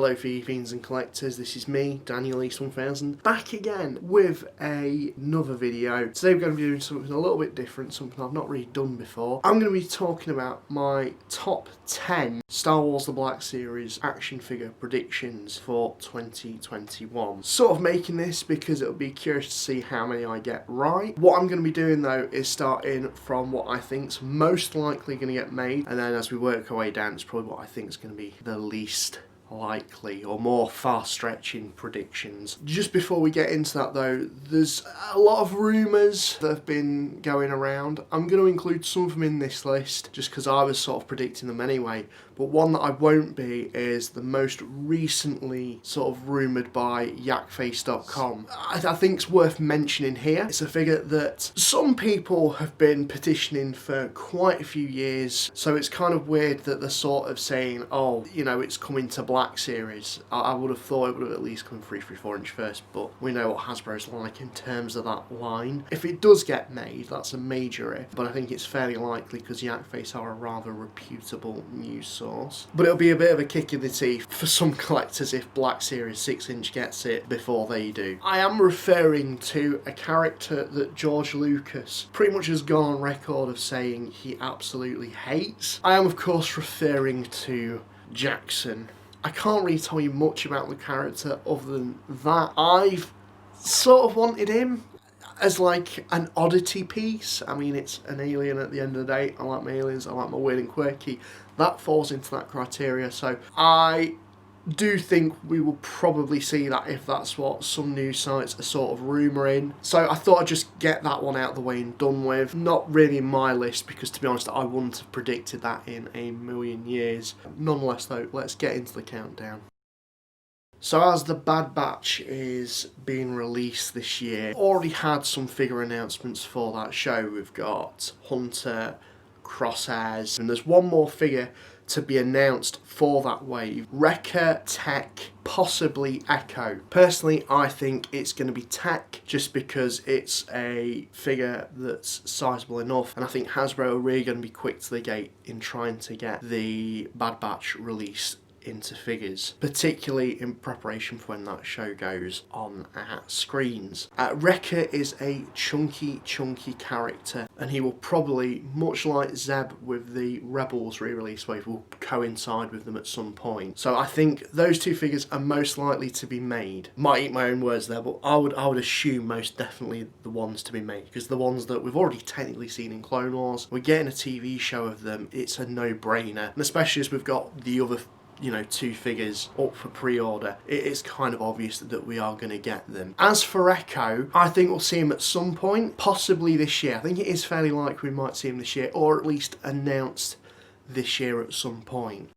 Hello FIGGIE fiends and collectors, this is me, Daniel East 1000, back again with another video. Today we're going to be doing something a little bit different, something I've not really done before. I'm going to be talking about my top 10 Star Wars The Black Series action figure predictions for 2021. Sort of making this because it'll be curious to see how many I get right. What I'm going to be doing though is starting from what I think's most likely going to get made, and then as we work our way down, it's probably what I think is going to be the least likely or more far-stretching predictions. Just before we get into that though, there's a lot of rumours that have been going around. I'm going to include some of them in this list just because I was sort of predicting them anyway, but one that I won't be is the most recently sort of rumoured by yakface.com. I think it's worth mentioning here. It's a figure that some people have been petitioning for quite a few years, so it's kind of weird that they're sort of saying, oh, you know, it's coming to Black Series. I would have thought it would have at least come 334 inch first, but we know what Hasbro's like in terms of that line. If it does get made, that's a major if, but I think it's fairly likely because Yakface are a rather reputable news source. But it'll be a bit of a kick in the teeth for some collectors if Black Series 6-inch gets it before they do. I am referring to a character that George Lucas pretty much has gone on record of saying he absolutely hates. I am of course referring to Jackson. I can't really tell you much about the character other than that. I've sort of wanted him as like an oddity piece. I mean, it's an alien at the end of the day. I like my aliens, I like my weird and quirky. That falls into that criteria, so I do think we will probably see that if that's what some news sites are sort of rumouring. So I thought I'd just get that one out of the way and done with. Not really in my list because, to be honest, I wouldn't have predicted that in a million years. Nonetheless though, let's get into the countdown. So as the Bad Batch is being released this year, already had some figure announcements for that show. We've got Hunter, Crosshairs, and there's one more figure to be announced for that wave. Wrecker, Tech, possibly Echo. Personally, I think it's going to be Tech just because it's a figure that's sizable enough, and I think Hasbro are really going to be quick to the gate in trying to get the Bad Batch released into figures, particularly in preparation for when that show goes on our screens. Wrecker is a chunky character, and he will probably, much like Zeb with the Rebels re-release wave, will coincide with them at some point. So I think those two figures are most likely to be made. Might eat my own words there, but I would assume most definitely the ones to be made, because the ones that we've already technically seen in Clone Wars, we're getting a TV show of them, it's a no-brainer, and especially as we've got the other, you know, two figures up for pre-order, it is kind of obvious that we are going to get them. As for Echo, I think we'll see him at some point, possibly this year. I think it is fairly likely we might see him this year, or at least announced this year at some point.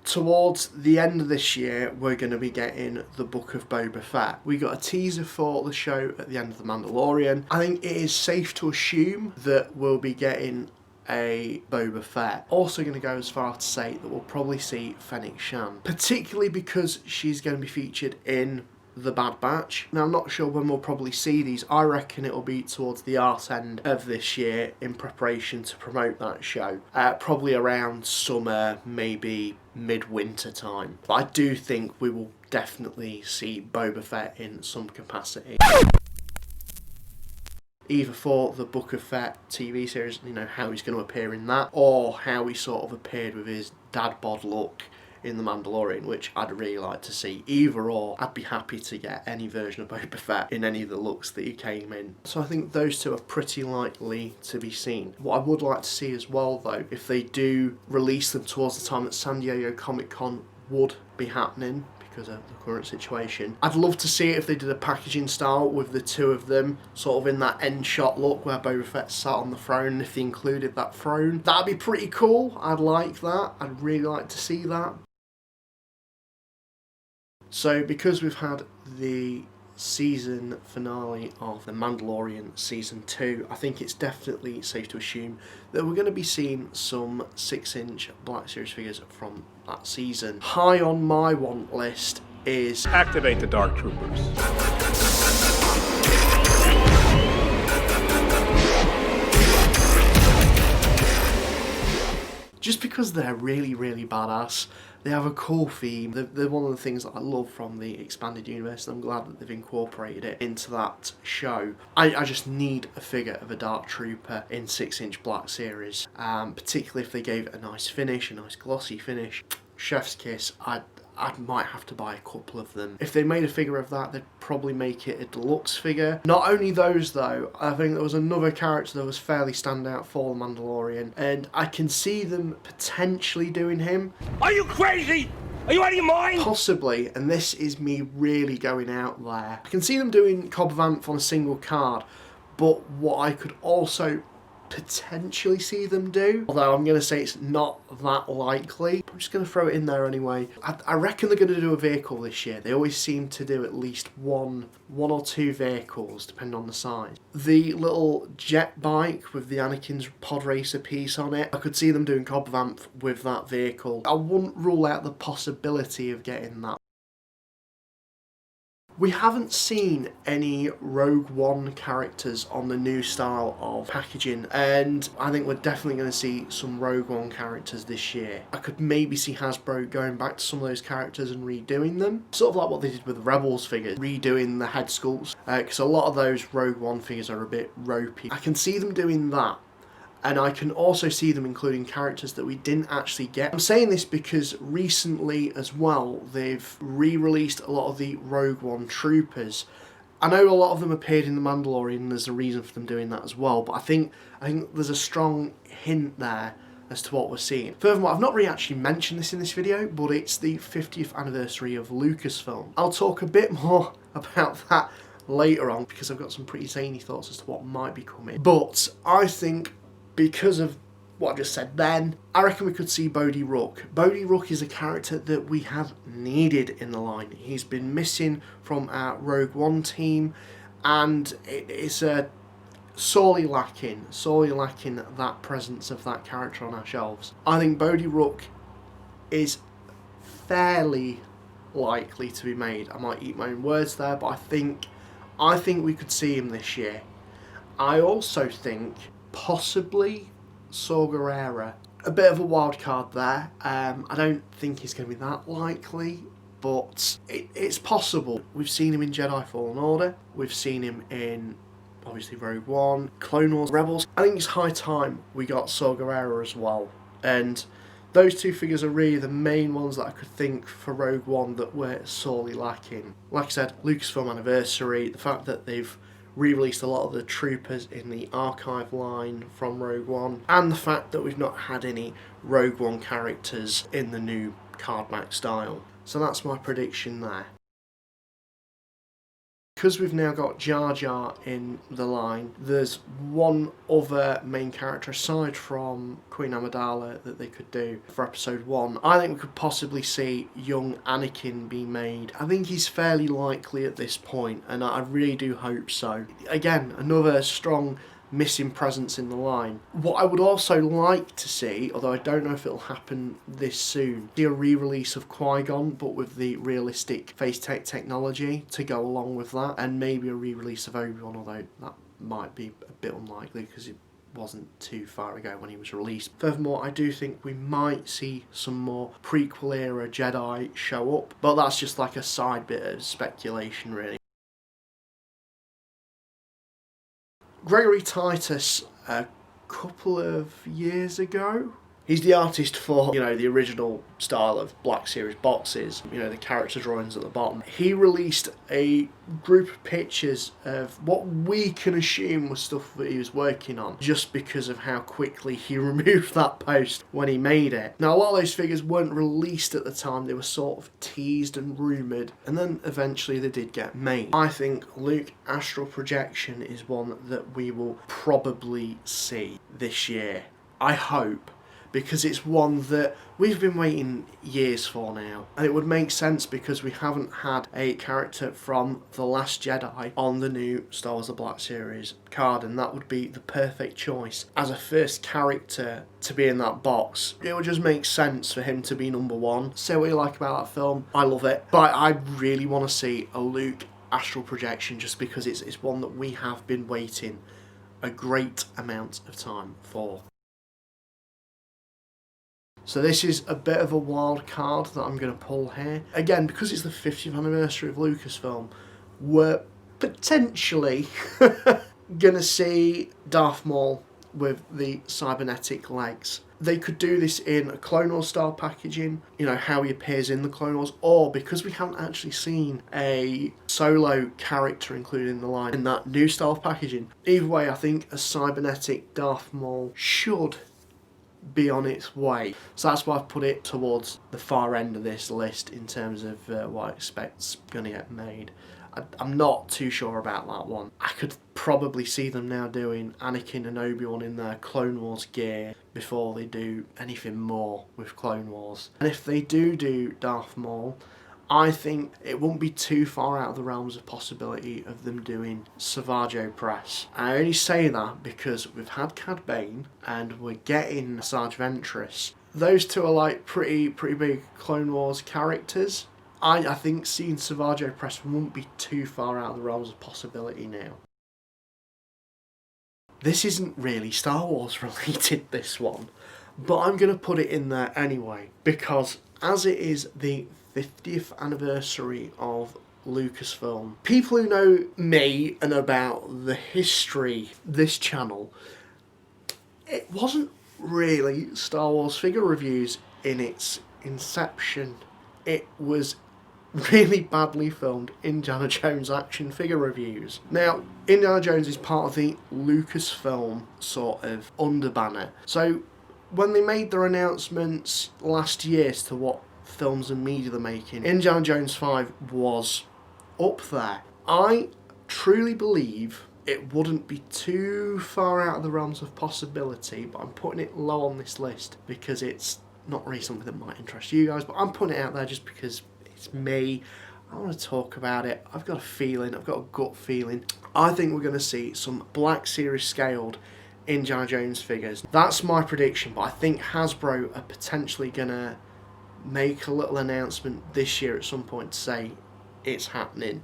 Towards the end of this year, we're going to be getting the Book of Boba Fett. We got a teaser for the show at the end of The Mandalorian. I think it is safe to assume that we'll be getting a Boba Fett. Also going to go as far to say that we'll probably see Fennec Shan, particularly because she's going to be featured in the Bad Batch. Now, I'm not sure when we'll probably see these. I reckon it'll be towards the arse end of this year in preparation to promote that show. Probably around summer, maybe mid-winter time. But I do think we will definitely see Boba Fett in some capacity. Either for the Book of Fett TV series, you know, how he's going to appear in that, or how he sort of appeared with his dad bod look in The Mandalorian, which I'd really like to see. Either or, I'd be happy to get any version of Boba Fett in any of the looks that he came in. So I think those two are pretty likely to be seen. What I would like to see as well though, if they do release them towards the time that San Diego Comic-Con would be happening, because of the current situation, I'd love to see it if they did a packaging style with the two of them sort of in that end shot look where Boba Fett sat on the throne, and if they included that throne, that'd be pretty cool. I'd like that. I'd really like to see that. So because we've had the season finale of The Mandalorian Season 2, I think it's definitely safe to assume that we're going to be seeing some 6-inch Black Series figures from that season. High on my want list is activate the Dark Troopers. just because they're really, really badass. They have a cool theme. They're one of the things that I love from the expanded universe, and I'm glad that they've incorporated it into that show. I just need a figure of a Dark Trooper in 6-inch Black Series, particularly if they gave it a nice finish, a nice glossy finish. Chef's kiss. I might have to buy a couple of them. If they made a figure of that, they'd probably make it a deluxe figure. Not only those though, I think there was another character that was fairly standout for the Mandalorian, and I can see them potentially doing him. Are you crazy? Are you out of your mind? Possibly, and this is me really going out there. I can see them doing Cobb Vanth on a single card, but what I could also potentially see them do, although I'm going to say it's not that likely, I'm just going to throw it in there anyway. I reckon they're going to do a vehicle this year. They always seem to do at least one or two vehicles, depending on the size. The little jet bike with the Anakin's pod racer piece on it, I could see them doing Cobb Vanth with that vehicle. I wouldn't rule out the possibility of getting that. We haven't seen any Rogue One characters on the new style of packaging, and I think we're definitely going to see some Rogue One characters this year. I could maybe see Hasbro going back to some of those characters and redoing them, sort of like what they did with the Rebels figures, redoing the head sculpts, because a lot of those Rogue One figures are a bit ropey. I can see them doing that. And I can also see them including characters that we didn't actually get. I'm saying this because recently as well, they've re-released a lot of the Rogue One troopers. I know a lot of them appeared in The Mandalorian, and there's a reason for them doing that as well, but I think there's a strong hint there as to what we're seeing. Furthermore, I've not really actually mentioned this in this video, but it's the 50th anniversary of Lucasfilm. I'll talk a bit more about that later on, because I've got some pretty zany thoughts as to what might be coming. But I think, because of what I just said then, I reckon we could see Bodhi Rook. Bodhi Rook is a character that we have needed in the line. He's been missing from our Rogue One team, and it's sorely lacking that presence of that character on our shelves. I think Bodhi Rook is fairly likely to be made. I might eat my own words there, but I think we could see him this year. I also think possibly Saw Gerrera. A bit of a wild card there. I don't think he's going to be that likely, but it's possible. We've seen him in Jedi Fallen Order. We've seen him in, obviously, Rogue One, Clone Wars, Rebels. I think it's high time we got Saw Gerrera as well. And those two figures are really the main ones that I could think for Rogue One that were sorely lacking. Like I said, Lucasfilm anniversary, the fact that they've re-released a lot of the troopers in the archive line from Rogue One, and the fact that we've not had any Rogue One characters in the new card back style. So that's my prediction there. Because we've now got Jar Jar in the line, there's one other main character aside from Queen Amidala that they could do for episode 1. I think we could possibly see young Anakin be made. I think he's fairly likely at this point, and I really do hope so. Again, another strong missing presence in the line. What I would also like to see, although I don't know if it'll happen this soon, see a re-release of Qui-Gon, but with the realistic face tech technology to go along with that, and maybe a re-release of Obi-Wan, although that might be a bit unlikely because it wasn't too far ago when he was released. Furthermore, I do think we might see some more prequel era Jedi show up, but that's just like a side bit of speculation really. Gregory Titus, a couple of years ago, he's the artist for, the original style of Black Series boxes, the character drawings at the bottom. He released a group of pictures of what we can assume was stuff that he was working on, just because of how quickly he removed that post when he made it. Now, a lot of those figures weren't released at the time. They were sort of teased and rumoured, and then eventually they did get made. I think Luke Astral Projection is one that we will probably see this year. I hope, because it's one that we've been waiting years for now. And it would make sense because we haven't had a character from The Last Jedi on the new Star Wars The Black Series card, and that would be the perfect choice as a first character to be in that box. It would just make sense for him to be number 1. Say what you like about that film, I love it. But I really want to see a Luke Astral Projection just because it's one that we have been waiting a great amount of time for. So this is a bit of a wild card that I'm going to pull here. Again, because it's the 50th anniversary of Lucasfilm, we're potentially going to see Darth Maul with the cybernetic legs. They could do this in a Clone Wars style packaging, you know, how he appears in the Clone Wars, or because we haven't actually seen a solo character included in the line in that new style of packaging. Either way, I think a cybernetic Darth Maul should be on its way. So that's why I've put it towards the far end of this list in terms of what I expect's going to get made. I'm not too sure about that one. I could probably see them now doing Anakin and Obi-Wan in their Clone Wars gear before they do anything more with Clone Wars. And if they do Darth Maul, I think it won't be too far out of the realms of possibility of them doing Savage Opress. I only say that because we've had Cad Bane and we're getting Asajj Ventress. Those two are like pretty big Clone Wars characters. I think seeing Savage Opress won't be too far out of the realms of possibility now. This isn't really Star Wars related, this one, but I'm going to put it in there anyway, because as it is the 50th anniversary of Lucasfilm, people who know me and about the history of this channel, it wasn't really Star Wars figure reviews in its inception. It was really badly filmed Indiana Jones action figure reviews. Now, Indiana Jones is part of the Lucasfilm sort of underbanner. So when they made their announcements last year as to what films and media they're making, Indiana Jones 5 was up there. I truly believe it wouldn't be too far out of the realms of possibility, but I'm putting it low on this list because it's not really something that might interest you guys, but I'm putting it out there just because it's me. I want to talk about it. I've got a feeling, I've got a gut feeling. I think we're going to see some Black Series scaled Indiana Jones figures. That's my prediction, but I think Hasbro are potentially going to make a little announcement this year at some point to say it's happening,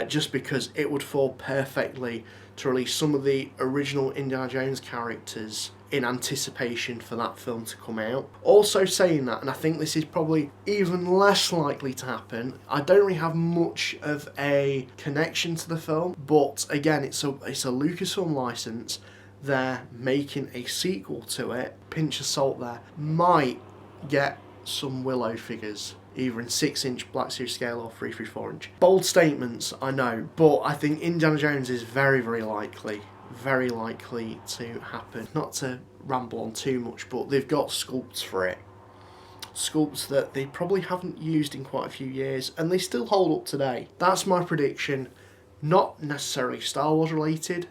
just because it would fall perfectly to release some of the original Indiana Jones characters in anticipation for that film to come out. Also saying that, and I think this is probably even less likely to happen, I don't really have much of a connection to the film, but again, it's a Lucasfilm license. They're making a sequel to it. Pinch of salt there. Might get some Willow figures, either in 6-inch Black Series scale or 3/4 inch. Bold statements, I know, but I think Indiana Jones is very likely to happen. Not to ramble on too much, but they've got sculpts for it. Sculpts that they probably haven't used in quite a few years, and they still hold up today. That's my prediction. Not necessarily Star Wars related.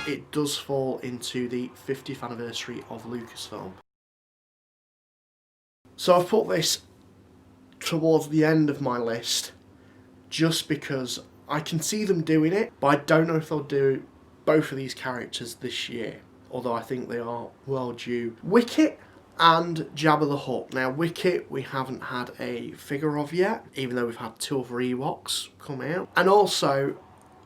It does fall into the 50th anniversary of Lucasfilm. So I've put this towards the end of my list just because I can see them doing it, but I don't know if they'll do both of these characters this year, although I think they are well due. Wicket and Jabba the Hutt. Now Wicket we haven't had a figure of yet, even though we've had 2 other Ewoks come out, and also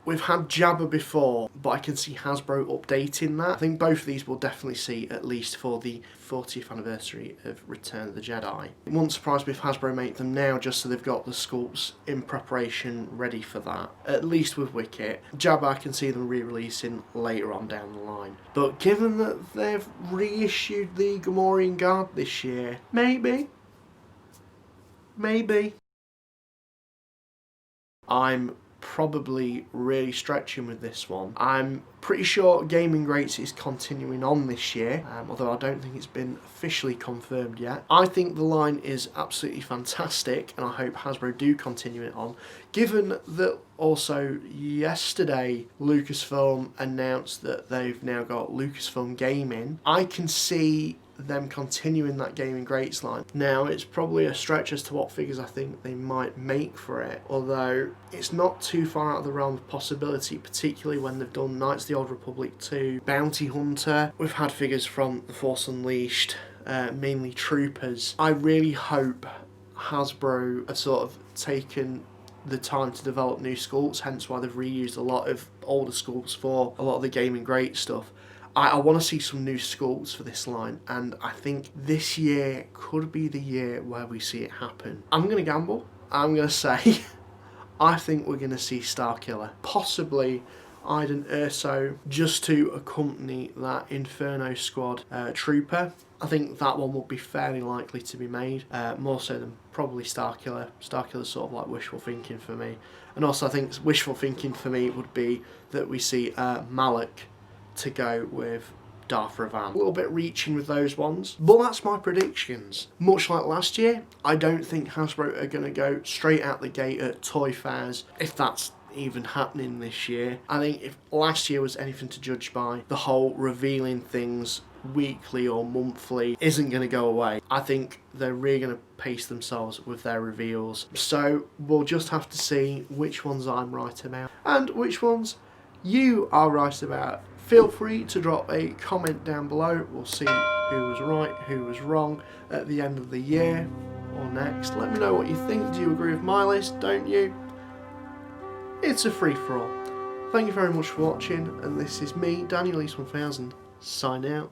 we've had Jabba before, but I can see Hasbro updating that. I think both of these we'll definitely see at least for the 40th anniversary of Return of the Jedi. It wouldn't surprise me if Hasbro make them now just so they've got the sculpts in preparation ready for that. At least with Wicket. Jabba I can see them re-releasing later on down the line. But given that they've reissued the Gamorrean Guard this year, maybe. I'm probably really stretching with this one. I'm pretty sure Gaming Greats is continuing on this year, although I don't think it's been officially confirmed yet. I think the line is absolutely fantastic, and I hope Hasbro do continue it on. Given that also yesterday Lucasfilm announced that they've now got Lucasfilm Gaming, I can see them continuing that Gaming Greats line. Now, it's probably a stretch as to what figures I think they might make for it, although it's not too far out of the realm of possibility, particularly when they've done Knights of the Old Republic 2, Bounty Hunter. We've had figures from The Force Unleashed, mainly Troopers. I really hope Hasbro have sort of taken the time to develop new sculpts, hence why they've reused a lot of older sculpts for a lot of the gaming great stuff. I want to see some new sculpts for this line, and I think this year could be the year where we see it happen. I'm going to gamble. I'm going to say I think we're going to see Starkiller. Possibly Iden Urso, just to accompany that Inferno Squad trooper. I think that one would be fairly likely to be made, more so than probably Starkiller. Starkiller's sort of like wishful thinking for me. And also I think wishful thinking for me would be that we see Malik to go with Darth Revan. A little bit reaching with those ones, but that's my predictions. Much like last year, I don't think Hasbro are going to go straight out the gate at toy fairs, if that's even happening this year. I think if last year was anything to judge by, the whole revealing things weekly or monthly isn't going to go away. I think they're really going to pace themselves with their reveals. So we'll just have to see which ones I'm right about and which ones you are right about. Feel free to drop a comment down below. We'll see who was right, who was wrong at the end of the year or next. Let me know what you think. Do you agree with my list? Don't you? It's a free-for-all. Thank you very much for watching, and this is me, Daniel East 1000, signing out.